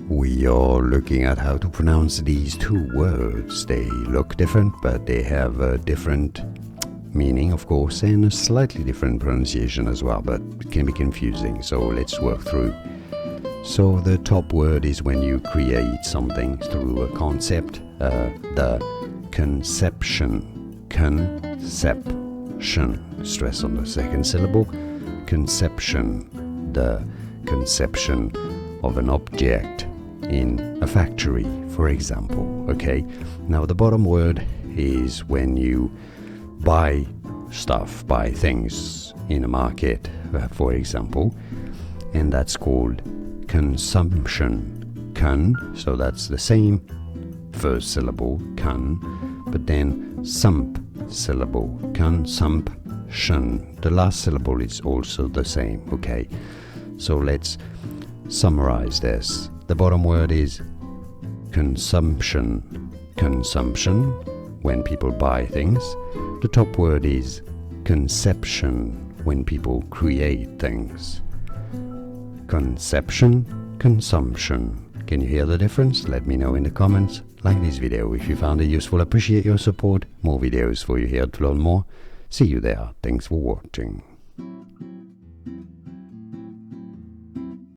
We are looking at how to pronounce these two words. They look different, but they have a different meaning, of course, and a slightly different pronunciation as well, but it can be confusing, so let's work through. So the top word is when you create something through a concept, the conception, stress on the second syllable, conception, the conception of an object in a factory, for example. Okay, now the bottom word is when you buy stuff, buy things in a market, for example, and that's called consumption. So that's the same first syllable, but then syllable, consumption. The last syllable is also the same. Okay, so let's summarize this. The bottom word is consumption, when people buy things. The top word is conception, when people create things. Conception, consumption. Can you hear the difference? Let me know in the comments. Like this video if you found it useful. Appreciate your support. More videos for you here to learn more. See you there. Thanks for watching.